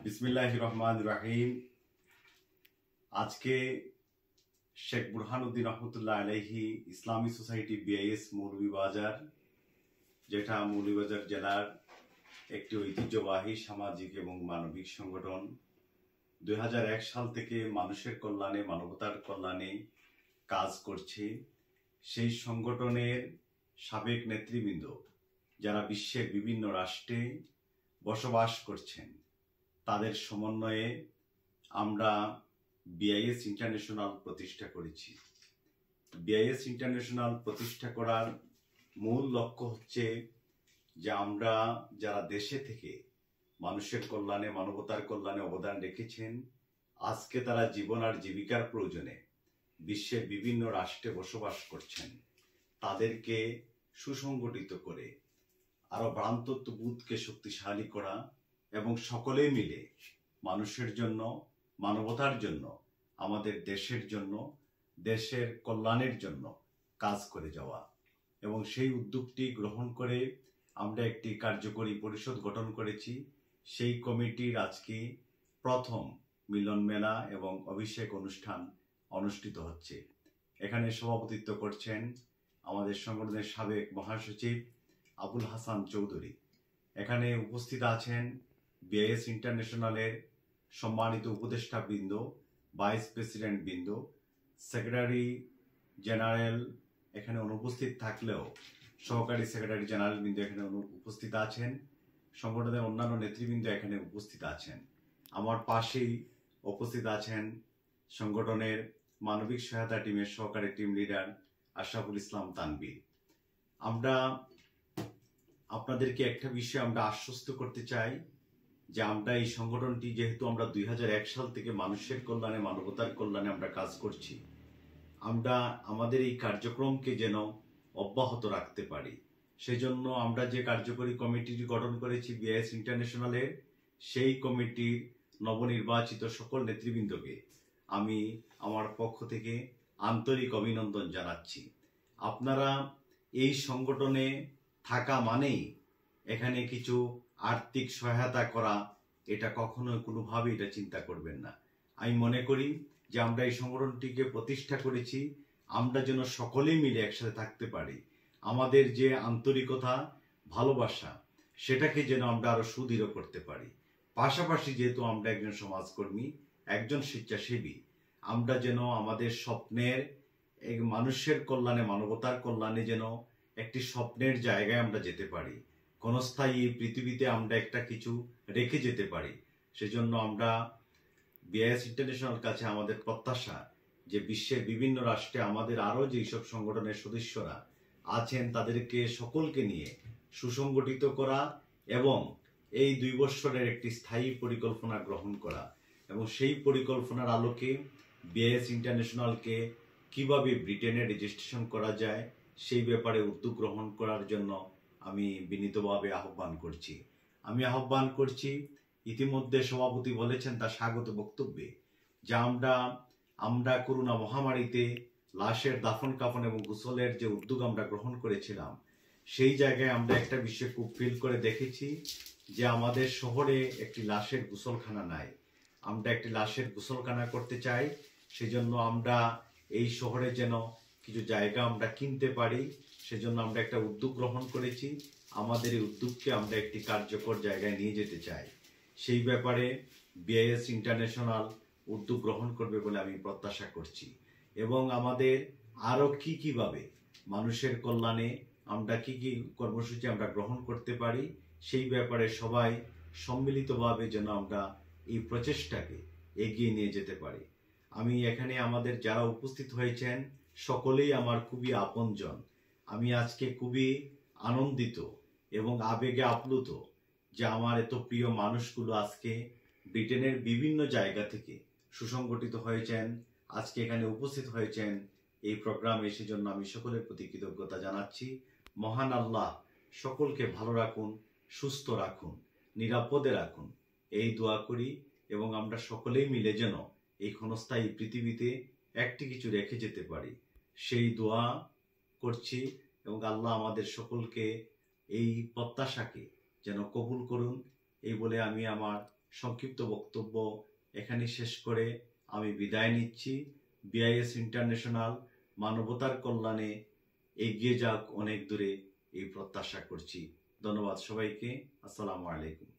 বিসমিল্লাহির রহমানির রহিম। আজকে শেখ বুরহানুদ্দিন রহমতুল্লাহ আলাইহি ইসলামী সোসাইটি বিআইএস মৌলভীবাজার, যেটা মৌলভীবাজার জেলার একটি ঐতিহ্যবাহী সামাজিক এবং মানবিক সংগঠন, 2001 সাল থেকে মানুষের কল্যাণে, মানবতার কল্যাণে কাজ করছে। সেই সংগঠনের সাবেক নেতৃবৃন্দ যারা বিশ্বের বিভিন্ন রাষ্ট্রে বসবাস করছেন, তাদের সমন্বয়ে আমরা বিআইএস ইন্টারন্যাশনাল প্রতিষ্ঠা করেছি। বিআইএস ইন্টারন্যাশনাল প্রতিষ্ঠা করার মূল লক্ষ্য হচ্ছে যে আমরা যারা দেশে থেকে মানুষের কল্যাণে, মানবতার কল্যাণে অবদান রেখেছেন, আজকে তারা জীবন আর জীবিকার প্রয়োজনে বিশ্বের বিভিন্ন রাষ্ট্রে বসবাস করছেন, তাদেরকে সুসংগঠিত করে আরো ভ্রান্তত্ববোধকে শক্তিশালী করা এবং সকলে মিলে মানুষের জন্য, মানবতার জন্য, আমাদের দেশের জন্য, দেশের কল্যাণের জন্য কাজ করে যাওয়া। এবং সেই উদ্যোগটি গ্রহণ করে আমরা একটি কার্যকরী পরিষদ গঠন করেছি। সেই কমিটির আজকে প্রথম মিলন মেলা এবং অভিষেক অনুষ্ঠান অনুষ্ঠিত হচ্ছে। এখানে সভাপতিত্ব করছেন আমাদের সংগঠনের সাবেক মহাসচিব আবুল হাসান চৌধুরী। এখানে উপস্থিত আছেন বিআইএস ইন্টারন্যাশনালের সম্মানিত উপদেষ্টা বৃন্দ, ভাইস প্রেসিডেন্ট বৃন্দ, সেক্রেটারি জেনারেল এখানে অনুপস্থিত থাকলেও সহকারী সেক্রেটারি জেনারেল বৃন্দ এখানে উপস্থিত আছেন। সংগঠনের অন্যান্য নেতৃবৃন্দ এখানে উপস্থিত আছেন। আমার পাশেই উপস্থিত আছেন সংগঠনের মানবিক সহায়তা টিমের সহকারী টিম লিডার আশরাফুল ইসলাম তানভীর। আমরা আপনাদেরকে একটা বিষয়ে আমরা আশ্বস্ত করতে চাই যে আমরা এই সংগঠনটি, যেহেতু আমরা 2001 সাল থেকে মানুষের কল্যাণে, মানবতার কল্যাণে আমরা কাজ করছি, আমরা আমাদের এই কার্যক্রমকে যেন অব্যাহত রাখতে পারি, সেজন্য আমরা যে কার্যকরী কমিটিটি গঠন করেছি বিআইএস ইন্টারন্যাশনালের, সেই কমিটির নবনির্বাচিত সকল নেতৃবৃন্দকে আমি আমার পক্ষ থেকে আন্তরিক অভিনন্দন জানাচ্ছি। আপনারা এই সংগঠনে থাকা মানেই এখানে কিছু আর্থিক সহায়তা করা, এটা কখনো কোনোভাবেই এটা চিন্তা করবেন না। আমি মনে করি যে আমরা এই সংগঠনটিকে প্রতিষ্ঠা করেছি আমরা যেন সকলেই মিলে একসাথে থাকতে পারি। আমাদের যে আন্তরিকতা, ভালোবাসা, সেটাকে যেন আমরা আরো সুদৃঢ় করতে পারি। পাশাপাশি যেহেতু আমরা একজন সমাজকর্মী, একজন স্বেচ্ছাসেবী, আমরা যেন আমাদের স্বপ্নের মানুষের কল্যাণে, মানবতার কল্যাণে যেন একটি স্বপ্নের জায়গায় আমরা যেতে পারি, ক্ষণস্থায়ী পৃথিবীতে আমরা একটা কিছু রেখে যেতে পারি। সেজন্য আমরা বিআইএস ইন্টারন্যাশনাল কাছে আমাদের প্রত্যাশা যে বিশ্বের বিভিন্ন রাষ্ট্রে আমাদের আরো যেসব সংগঠনের সদস্যরা আছেন, তাদেরকে সকলকে নিয়ে সুসংগঠিত করা এবং এই 2 বছরের একটি স্থায়ী পরিকল্পনা গ্রহণ করা, এবং সেই পরিকল্পনার আলোকে বিআইএস ইন্টারন্যাশনালকে কিভাবে ব্রিটেনে রেজিস্ট্রেশন করা যায় সেই ব্যাপারে উদ্যোগ গ্রহণ করার জন্য আমি বিনীতভাবে আহ্বান করছি। আমি আহ্বান করছি, ইতিমধ্যে সভাপতি বলেছেন তার স্বাগত বক্তব্যে, যে আমরা করোনা মহামারীতে লাশের দাফন কাফন এবং গোসলের যে উদ্যোগ আমরা গ্রহণ করেছিলাম, সেই জায়গায় আমরা একটা বিষয় খুব ফিল করে দেখেছি যে আমাদের শহরে একটি লাশের গোসলখানা নাই। আমরা একটি লাশের গোসলখানা করতে চাই। সেজন্য আমরা এই শহরে যেন কিছু জায়গা আমরা কিনতে পারি, সেজন্য আমরা একটা উদ্যোগ গ্রহণ করেছি। আমাদের এই উদ্যোগকে আমরা একটি কার্যকর জায়গায় নিয়ে যেতে চাই। সেই ব্যাপারে বিআইএস ইন্টারন্যাশনাল উদ্যোগ গ্রহণ করবে বলে আমি প্রত্যাশা করছি। এবং আমাদের আরো কিভাবে মানুষের কল্যাণে আমরা কি কর্মসূচি আমরা গ্রহণ করতে পারি, সেই ব্যাপারে সবাই সম্মিলিতভাবে যেন আমরা এই প্রচেষ্টাকে এগিয়ে নিয়ে যেতে পারি। আমি এখানে আমাদের যারা উপস্থিত হয়েছেন সকলেই আমার খুবই আপনজন। আমি আজকে খুবই আনন্দিত এবং আবেগে আপ্লুত যে আমার এত প্রিয় মানুষগুলো আজকে ব্রিটেনের বিভিন্ন জায়গা থেকে সুসংগঠিত হয়েছেন, আজকে এখানে উপস্থিত হয়েছেন এই প্রোগ্রামে। সেজন্য আমি সকলের প্রতি কৃতজ্ঞতা জানাচ্ছি। মহান আল্লাহ সকলকে ভালো রাখুন, সুস্থ রাখুন, নিরাপদে রাখুন, এই দোয়া করি। এবং আমরা সকলেই মিলে যেন এই ক্ষণস্থায়ী পৃথিবীতে একটি কিছু রেখে যেতে পারি, সেই দোয়া করছি। এবং আল্লাহ আমাদের সকলকে এই প্রত্যাশাকে যেন কবুল করুন, এই বলে আমি আমার সংক্ষিপ্ত বক্তব্য এখানে শেষ করে আমি বিদায় নিচ্ছি। বিআইএস ইন্টারন্যাশনাল মানবতার কল্যাণে এগিয়ে যাক অনেক দূরে, এই প্রত্যাশা করছি। ধন্যবাদ সবাইকে। আসসালামু আলাইকুম।